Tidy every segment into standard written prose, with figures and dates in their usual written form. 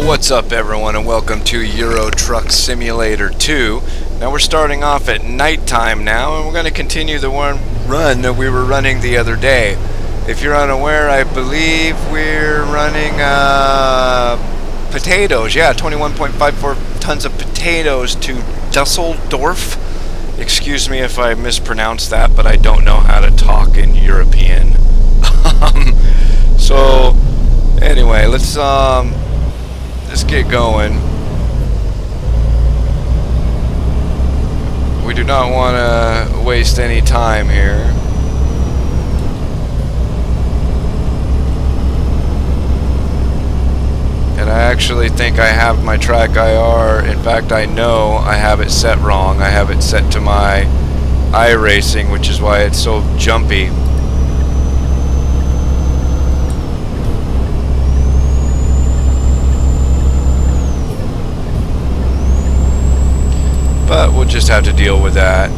What's up everyone, and welcome to Euro Truck Simulator 2. Now we're starting off at nighttime now, and we're going to continue the run that we were running the other day. If you're unaware, I believe we're running potatoes. Yeah, 21.54 tons of potatoes to Dusseldorf. Excuse me if I mispronounced that, but I don't know how to talk in European. So anyway, let's get going. We do not want to waste any time here. And I actually think I have my track IR. In fact, I know I have it set wrong. I have it set to my Iracing, which is why it's so jumpy. But we'll just have to deal with that.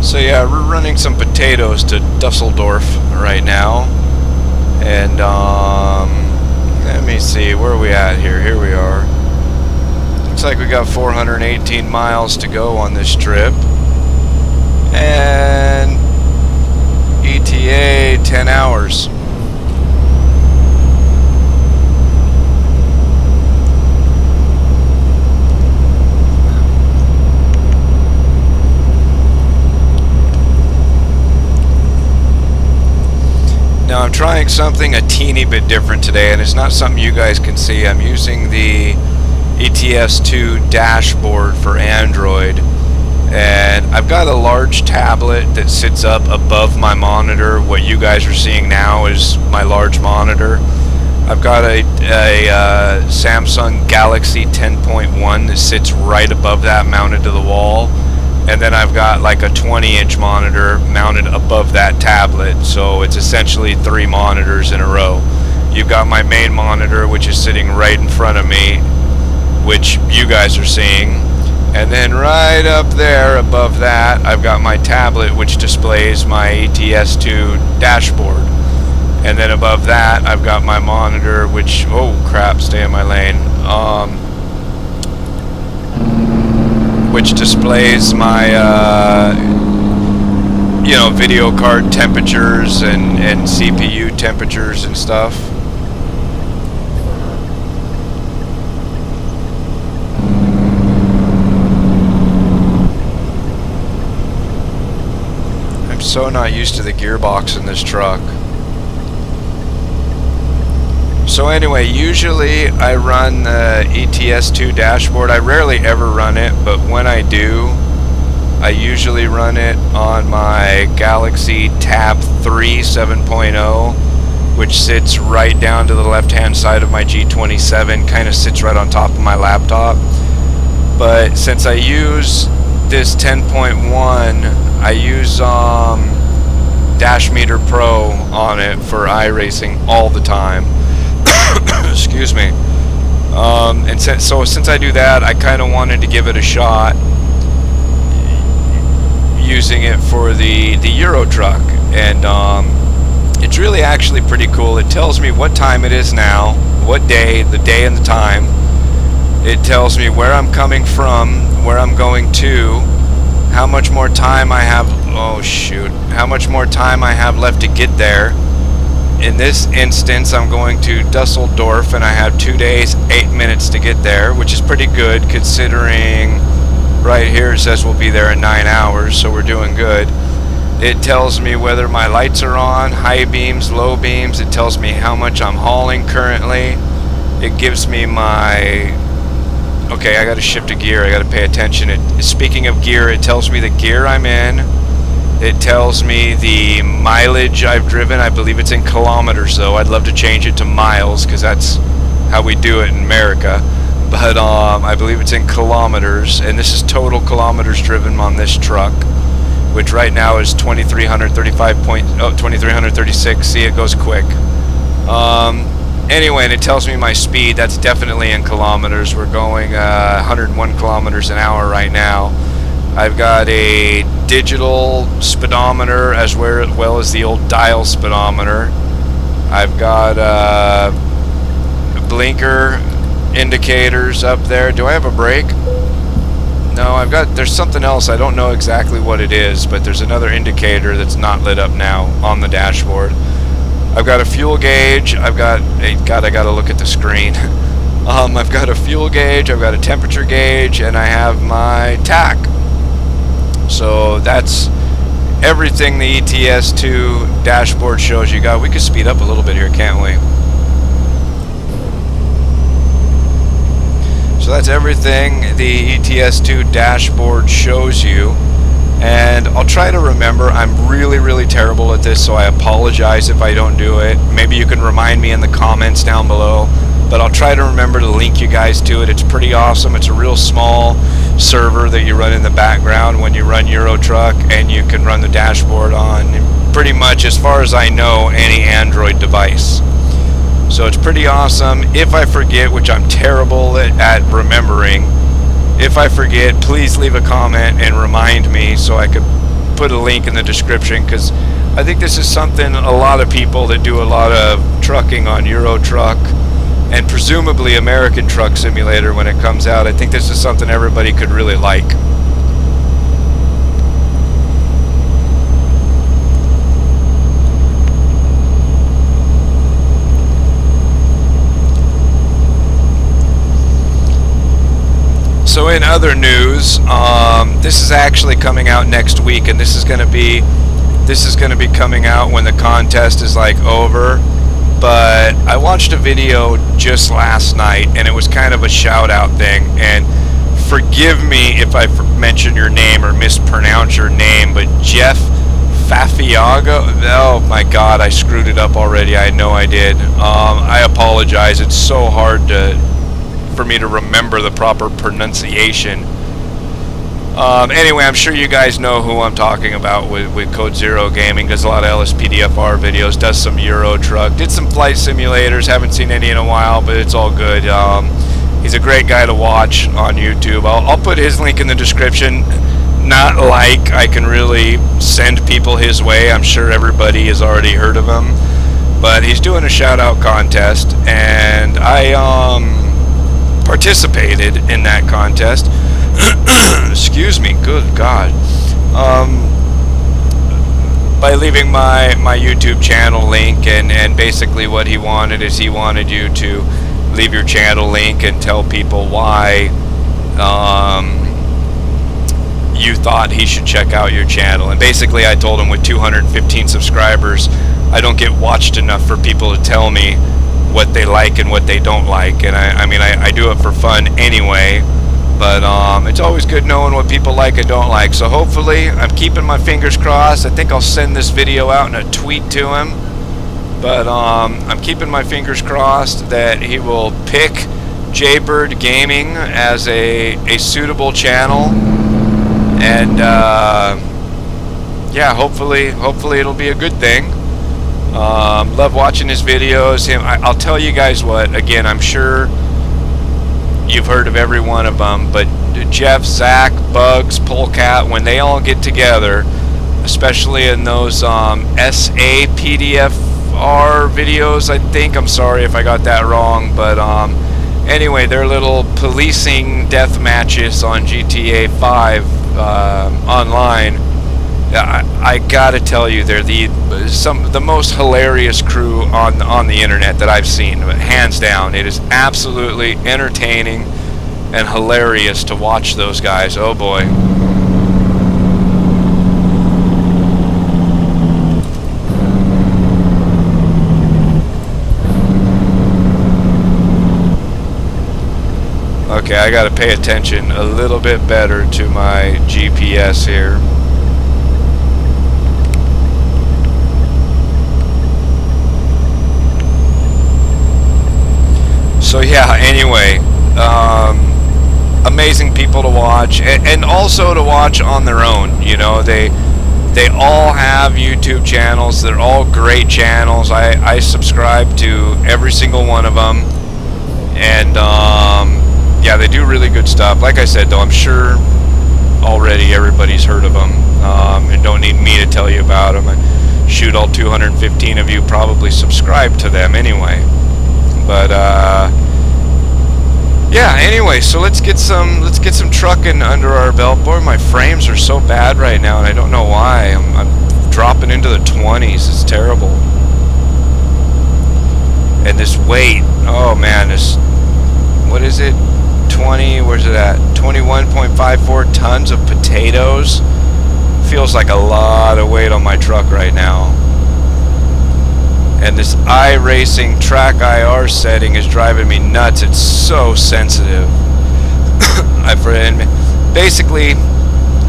So yeah, we're running some potatoes to Dusseldorf right now. And let me see, where are we at here? Here we are. Looks like we got 418 miles to go on this trip. And ETA 10 hours. Now I'm trying something a teeny bit different today, and it's not something you guys can see. I'm using the ETS2 dashboard for Android. And I've got a large tablet that sits up above my monitor. What you guys are seeing now is my large monitor. I've got a Samsung Galaxy 10.1 that sits right above that, mounted to the wall. And then I've got like a 20-inch monitor mounted above that tablet. So it's essentially 3 monitors in a row. You've got my main monitor, which is sitting right in front of me, which you guys are seeing. And then right up there above that, I've got my tablet, which displays my ETS2 dashboard. And then above that, I've got my monitor, which, oh crap, stay in my lane, which displays my, video card temperatures and CPU temperatures and stuff. So not used to the gearbox in this truck. So anyway, usually I run the ETS2 dashboard. I rarely ever run it, but when I do, I usually run it on my Galaxy Tab 3 7.0, which sits right down to the left-hand side of my G27, kind of sits right on top of my laptop. But since I use this 10.1, I use Dash Meter Pro on it for Iracing all the time. Excuse me. And since I do that, I kind of wanted to give it a shot using it for the Euro truck, and it's really actually pretty cool. It tells me what time it is now, what day, the day and the time. It tells me where I'm coming from, where I'm going to, how much more time I have, how much more time I have left to get there. In this instance, I'm going to Dusseldorf, and I have 2 days, 8 minutes to get there, which is pretty good considering right here it says we'll be there in 9 hours, so we're doing good. It tells me whether my lights are on, high beams, low beams. It tells me how much I'm hauling currently. It gives me my... Okay, I got to shift a gear. I got to pay attention. Speaking of gear, it tells me the gear I'm in. It tells me the mileage I've driven. I believe it's in kilometers, though. I'd love to change it to miles because that's how we do it in America. But I believe it's in kilometers, and this is total kilometers driven on this truck, which right now is 2,336. See, it goes quick. Anyway, and it tells me my speed. That's definitely in kilometers. We're going 101 kilometers an hour right now. I've got a digital speedometer as well as the old dial speedometer. I've got blinker indicators up there. Do I have a brake? No, there's something else. I don't know exactly what it is, but there's another indicator that's not lit up now on the dashboard. I've got a fuel gauge. I gotta look at the screen. I've got a fuel gauge, I've got a temperature gauge, and I have my tach. So that's everything the ETS2 dashboard shows you. We could speed up a little bit here, can't we? So that's everything the ETS2 dashboard shows you. And I'll try to remember. I'm really terrible at this, so I apologize if I don't do it. Maybe you can remind me in the comments down below. But I'll try to remember to link you guys to it. It's pretty awesome. It's a real small server that you run in the background when you run Euro Truck, and you can run the dashboard on pretty much, as far as I know, any Android device. So it's pretty awesome. If I forget, which I'm terrible at remembering, if I forget, please leave a comment and remind me so I could put a link in the description, because I think this is something a lot of people that do a lot of trucking on Euro Truck and presumably American Truck Simulator when it comes out, I think this is something everybody could really like. So in other news, this is actually coming out next week, and this is going to be coming out when the contest is like over. But I watched a video just last night, and it was kind of a shout out thing, and forgive me if I mention your name or mispronounce your name, but Jeff Fafiago, oh my god, I screwed it up already. I know I did. I apologize. It's so hard for me to remember the proper pronunciation. Anyway, I'm sure you guys know who I'm talking about with Code Zero Gaming. Does a lot of LSPDFR videos, does some Euro Truck, did some flight simulators, haven't seen any in a while, but it's all good. He's a great guy to watch on YouTube. I'll put his link in the description. Not like I can really send people his way. I'm sure everybody has already heard of him. But he's doing a shout out contest, and I participated in that contest. Excuse me, good God. By leaving my YouTube channel link, and basically what he wanted is he wanted you to leave your channel link and tell people why you thought he should check out your channel. And basically I told him with 215 subscribers, I don't get watched enough for people to tell me what they like and what they don't like. And I mean I do it for fun anyway. But it's always good knowing what people like and don't like. So hopefully, I'm keeping my fingers crossed. I think I'll send this video out in a tweet to him. But I'm keeping my fingers crossed that he will pick Jaybird Gaming as a suitable channel. And yeah, hopefully it'll be a good thing. Love watching his videos. I'll tell you guys what. Again, I'm sure you've heard of every one of them, but Jeff, Zach, Bugs, Polecat, when they all get together, especially in those SAPDFR videos, I think, I'm sorry if I got that wrong, but anyway, their little policing death matches on GTA 5 online, I gotta tell you, they're the most hilarious crew on the internet that I've seen, hands down. It is absolutely entertaining and hilarious to watch those guys. Oh boy. Okay, I gotta pay attention a little bit better to my GPS here. So yeah, anyway, amazing people to watch, and also to watch on their own. You know, they all have YouTube channels. They're all great channels. I subscribe to every single one of them, and yeah, they do really good stuff. Like I said, though, I'm sure already everybody's heard of them, and don't need me to tell you about them. Shoot, all 215 of you probably subscribe to them anyway. But yeah, anyway, so let's get some trucking under our belt. Boy, my frames are so bad right now, and I don't know why. I'm dropping into the 20s. It's terrible. And this weight, oh man, this, what is it? Where's it at? 21.54 tons of potatoes. Feels like a lot of weight on my truck right now. And this Iracing track IR setting is driving me nuts. It's so sensitive. Basically,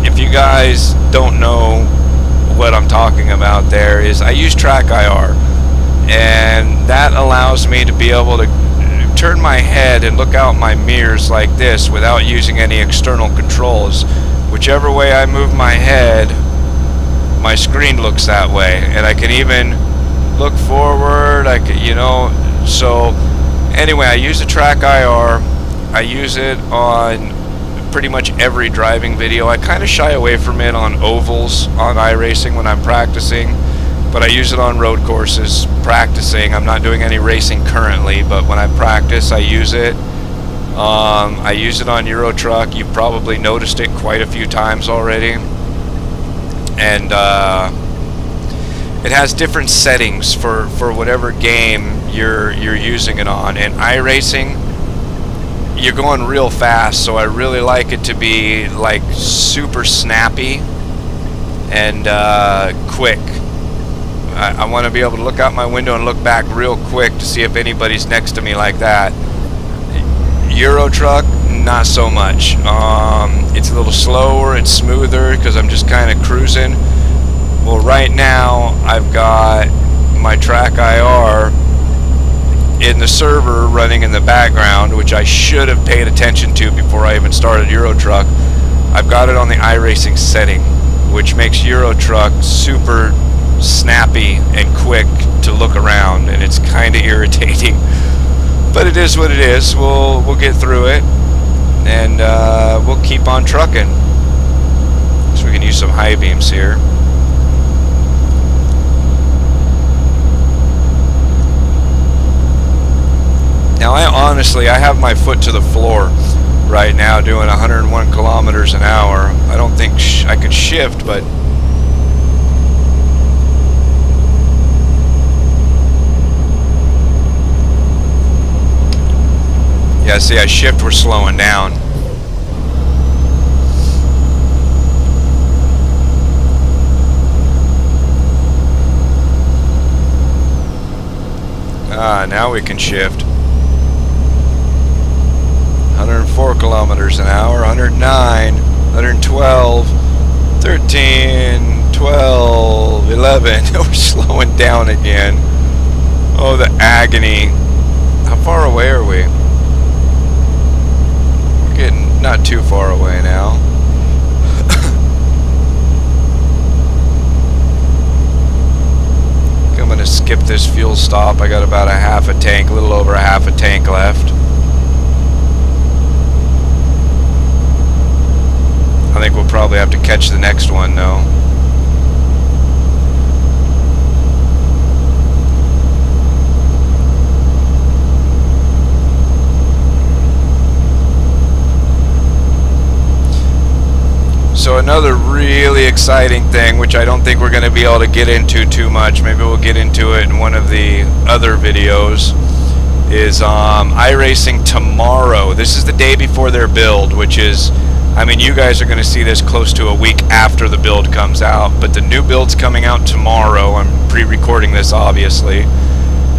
if you guys don't know what I'm talking about, there is, I use track IR, and that allows me to be able to turn my head and look out my mirrors like this without using any external controls. Whichever way I move my head, my screen looks that way, and I can even look forward. I can, you know. So anyway, I use the track IR. I use it on pretty much every driving video. I kind of shy away from it on ovals on iRacing when I'm practicing, but I use it on road courses practicing. I'm not doing any racing currently, but when I practice, I use it. I use it on Euro Truck. You've probably noticed it quite a few times already. And it has different settings for whatever game you're using it on. And iRacing, you're going real fast, so I really like it to be like super snappy and quick. I want to be able to look out my window and look back real quick to see if anybody's next to me like that. Euro Truck, not so much. It's a little slower, it's smoother because I'm just kind of cruising. Well, right now I've got my track IR in the server running in the background, which I should have paid attention to before I even started Euro Truck. I've got it on the iRacing setting, which makes Euro Truck super snappy and quick to look around, and it's kind of irritating, but it is what it is. We'll get through it, and we'll keep on trucking. So we can use some high beams here. Now I have my foot to the floor right now doing 101 kilometers an hour. I don't think I could shift, but yeah, see, I shift, we're slowing down. Now we can shift. 104 kilometers an hour, 109, 112, 13, 12, 11. We're slowing down again. Oh, the agony. How far away are we? We're getting not too far away now. I'm going to skip this fuel stop. I got about a half a tank, a little over a half a tank left. I think we'll probably have to catch the next one though. So another really exciting thing, which I don't think we're going to be able to get into too much, maybe we'll get into it in one of the other videos, is iRacing tomorrow. This is the day before their build, which is, I mean, you guys are going to see this close to a week after the build comes out, but the new build's coming out tomorrow. I'm pre-recording this, obviously,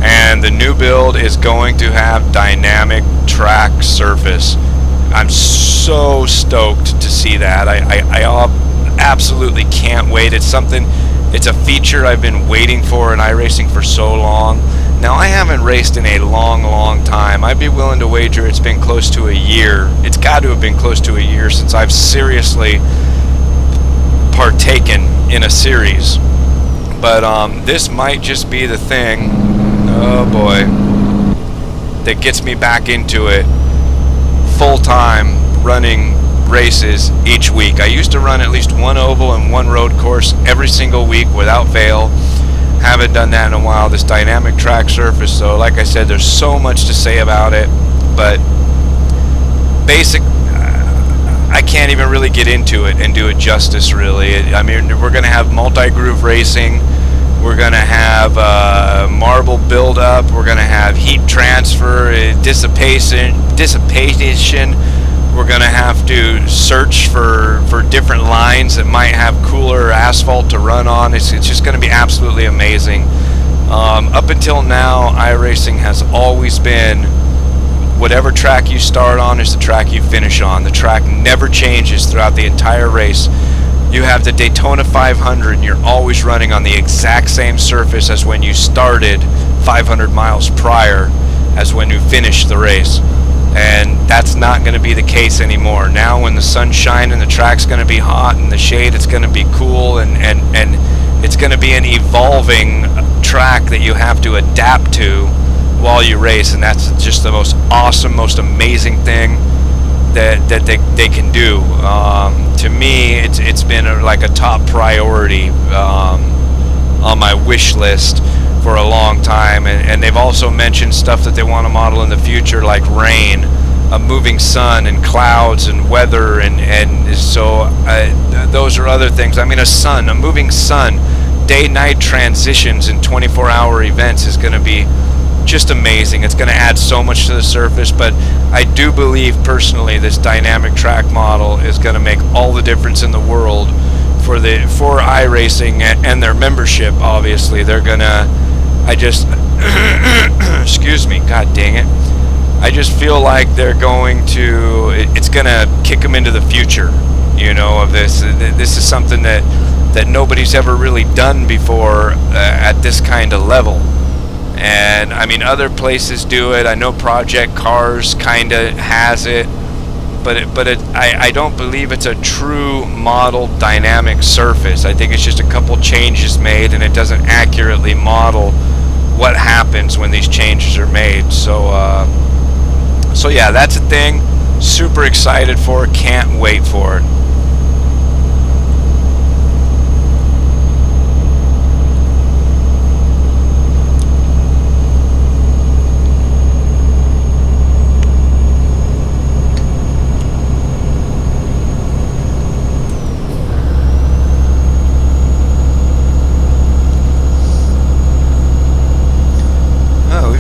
and the new build is going to have dynamic track surface. I'm so stoked to see that. I absolutely can't wait. It's a feature I've been waiting for in iRacing for so long. Now, I haven't raced in a long time. I'd be willing to wager it's been close to a year. It's got to have been close to a year since I've seriously partaken in a series. But this might just be the thing, oh boy, that gets me back into it full time, running races each week. I used to run at least one oval and one road course every single week without fail. Haven't done that in a while. This dynamic track surface, though, like I said, there's so much to say about it, but basic, I can't even really get into it and do it justice, really. I mean, we're going to have multi-groove racing. We're going to have marble buildup. We're going to have heat transfer, dissipation. We're going to have to search for different lines that might have cooler asphalt to run on. It's just going to be absolutely amazing. Up until now, iRacing has always been whatever track you start on is the track you finish on. The track never changes throughout the entire race. You have the Daytona 500 and you're always running on the exact same surface as when you started 500 miles prior as when you finished the race. And that's not going to be the case anymore. Now when the sun's shining, the track's going to be hot, and the shade, it's going to be cool, and it's going to be an evolving track that you have to adapt to while you race, and that's just the most awesome, most amazing thing that they can do. To me, it's been like a top priority on my wish list for a long time, and they've also mentioned stuff that they want to model in the future, like rain, a moving sun, and clouds, and weather, and so those are other things. I mean, a moving sun, day-night transitions in 24-hour events is going to be just amazing. It's going to add so much to the surface, but I do believe personally this dynamic track model is going to make all the difference in the world for iRacing and their membership. Obviously, they're gonna. Excuse me. God dang it. I just feel like they're going to. It's gonna kick them into the future. Of this. This is something that nobody's ever really done before at this kind of level. And I mean, other places do it. I know Project Cars kind of has it, but I don't believe it's a true model dynamic surface. I think it's just a couple changes made, and it doesn't accurately model what happens when these changes are made. So yeah, that's a thing. Super excited for it. Can't wait for it.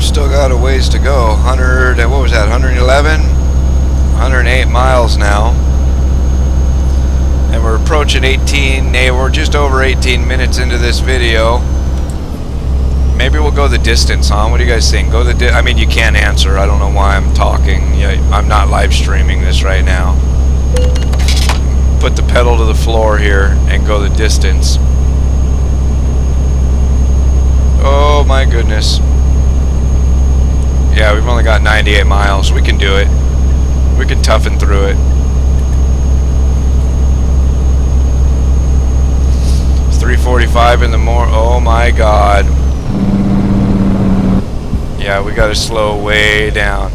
Still got a ways to go. 108 miles now, and we're approaching 18. We're just over 18 minutes into this video. Maybe we'll go the distance, huh? What do you guys think? I mean, you can't answer. I don't know why I'm talking. I'm not live streaming this right now. Put the pedal to the floor here and go the distance. Oh my goodness. Yeah, we've only got 98 miles. We can do it. We can toughen through it. It's 3:45 in the morning. Oh my God. Yeah, we got to slow way down.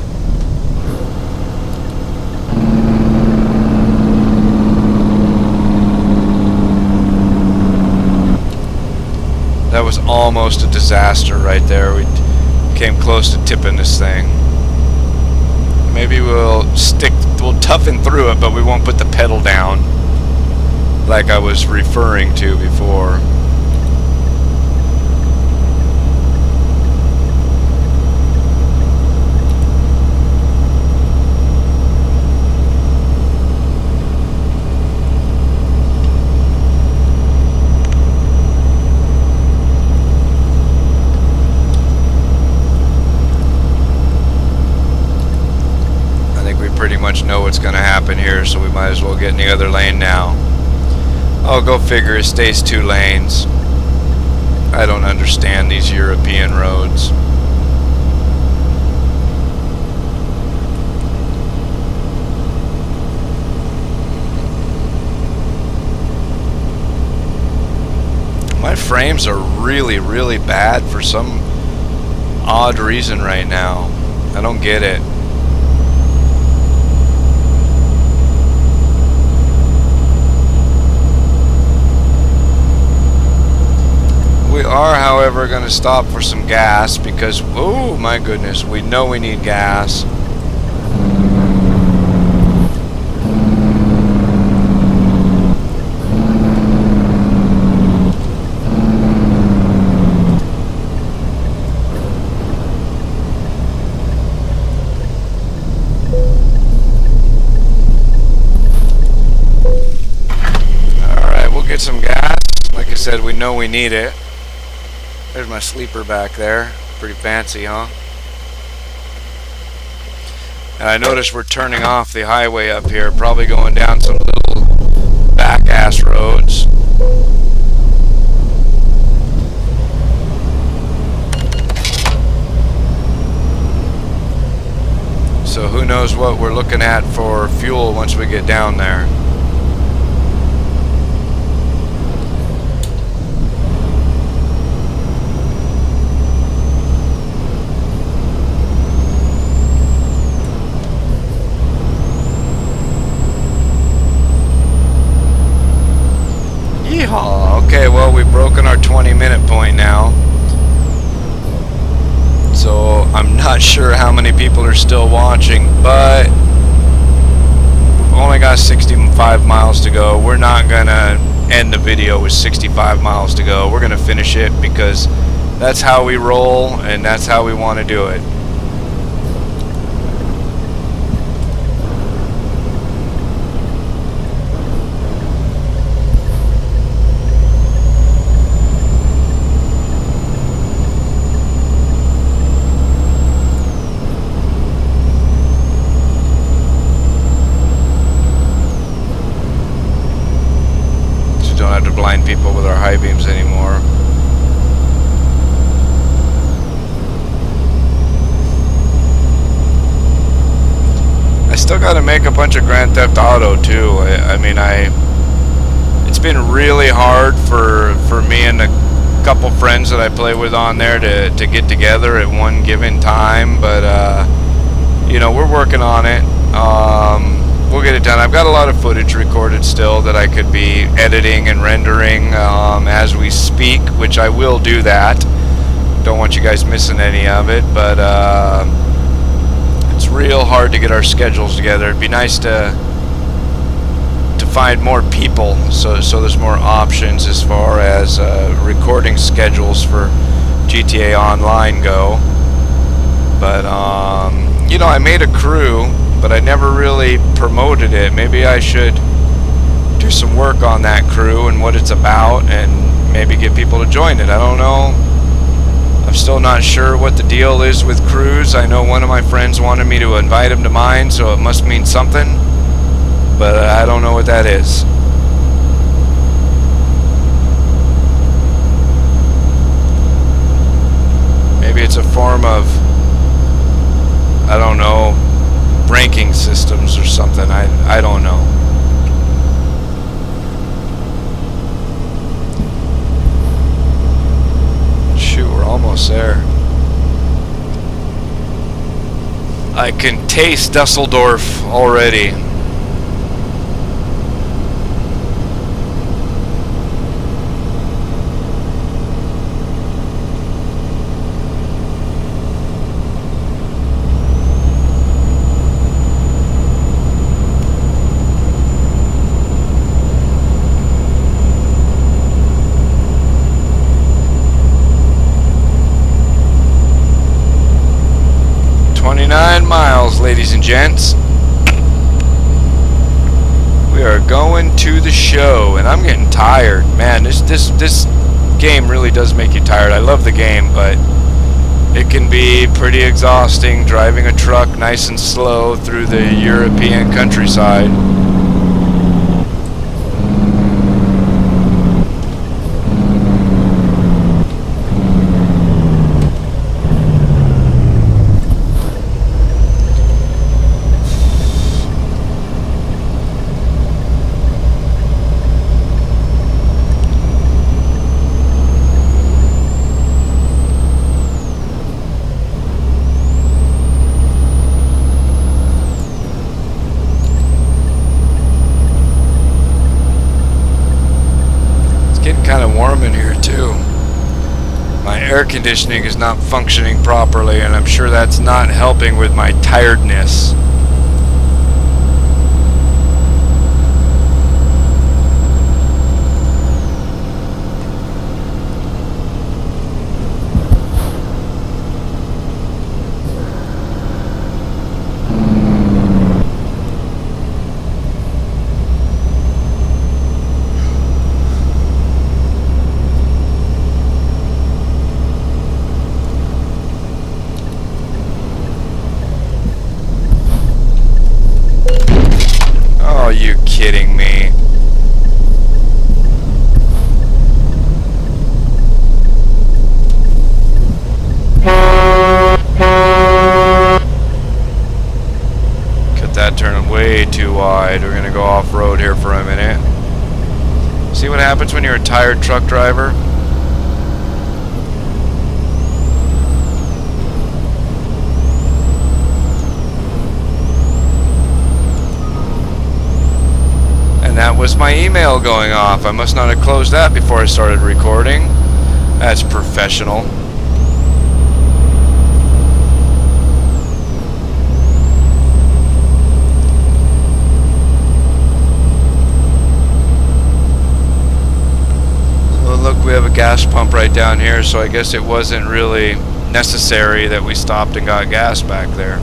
That was almost a disaster right there. We came close to tipping this thing. Maybe we'll toughen through it, but we won't put the pedal down like I was referring to before. Pretty much know what's going to happen here, so we might as well get in the other lane now. Oh, go figure, it stays 2 lanes. I don't understand these European roads. My frames are really, really bad for some odd reason right now. I don't get it. are, however, going to stop for some gas because, oh my goodness, we know we need gas. Get some gas. Like I said, we know we need it. There's my sleeper back there. Pretty fancy, huh? And I noticed we're turning off the highway up here, probably going down some little back ass roads. So who knows what we're looking at for fuel once we get down there. Okay, well, we've broken our 20-minute point now. So I'm not sure how many people are still watching, but we've only got 65 miles to go. We're not gonna end the video with 65 miles to go. We're gonna finish it because that's how we roll and that's how we want to do it. Blind people with our high beams anymore. I still got to make a bunch of Grand Theft Auto too. I mean, it's been really hard for me and a couple friends that I play with on there to get together at one given time, but you know, we're working on it. We'll get it done. I've got a lot of footage recorded still that I could be editing and rendering as we speak, which I will do that. Don't want you guys missing any of it, but it's real hard to get our schedules together. It'd be nice to find more people, so there's more options as far as recording schedules for GTA Online go. But you know, I made a crew, but I never really promoted it. Maybe I should do some work on that crew and what it's about and maybe get people to join it. I don't know. I'm still not sure what the deal is with crews. I know one of my friends wanted me to invite him to mine, so it must mean something, but I don't know what that is. Maybe it's a form of, I don't know, ranking systems or something. I don't know. Shoot, we're almost there. I can taste Dusseldorf already. Ladies and gents, we are going to the show, and I'm getting tired, man. This game really does make you tired. I love the game, but it can be pretty exhausting driving a truck nice and slow through the European countryside. Kind of warm in here too. My air conditioning is not functioning properly, and I'm sure that's not helping with my tiredness. Are you kidding me? Cut that turn way too wide. We're gonna go off-road here for a minute. See what happens when you're a tired truck driver? That was my email going off. I must not have closed that before I started recording. That's professional. Well, look, we have a gas pump right down here, so I guess it wasn't really necessary that we stopped and got gas back there.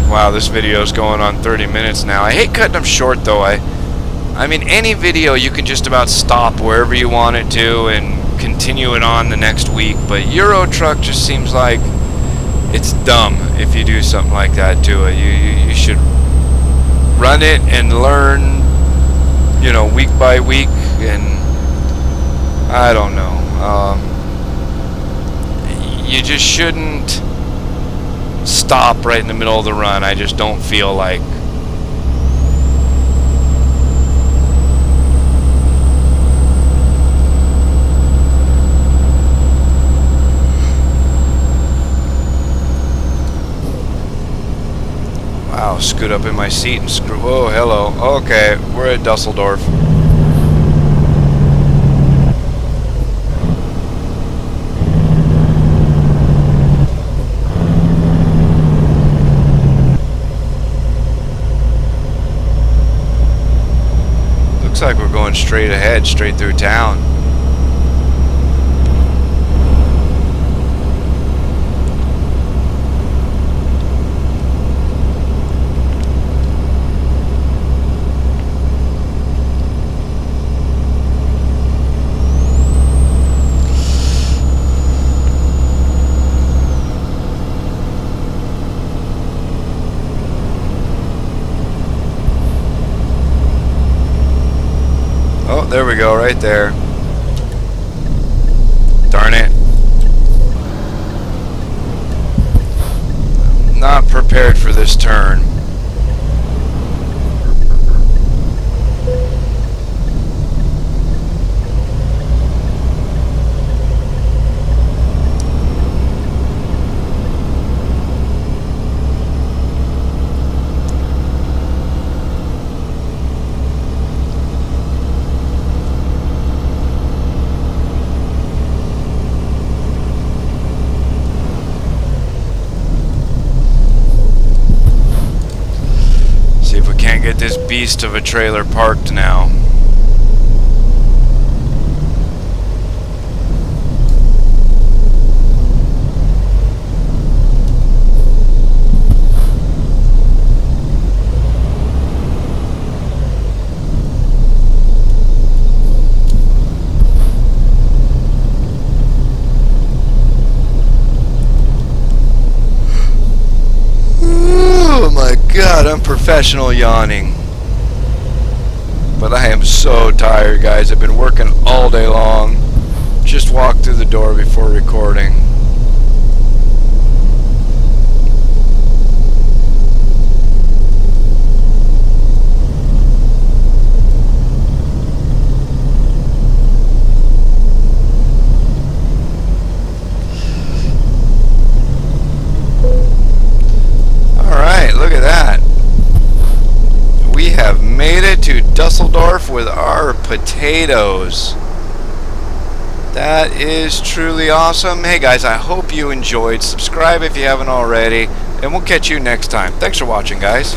Wow, this video is going on 30 minutes now. I hate cutting them short though. I mean, any video you can just about stop wherever you want it to and continue it on the next week, but Euro Truck just seems like it's dumb if you do something like that to it. You should run it and learn, you know, week by week, and I don't know. You just shouldn't stop right in the middle of the run. I just don't feel like. Wow, scoot up in my seat and screw. Oh, hello. Okay, we're at Dusseldorf. Looks like we're going straight ahead, straight through town. There we go, right there. Darn it. Not prepared for this turn. Get this beast of a trailer parked now. Oh my God, unprofessional yawning. But I am so tired, guys. I've been working all day long. Just walked through the door before recording. Alright, look at that. We have made it to Dusseldorf with our potatoes. That is truly awesome. Hey guys, I hope you enjoyed. Subscribe if you haven't already, and we'll catch you next time. Thanks for watching, guys.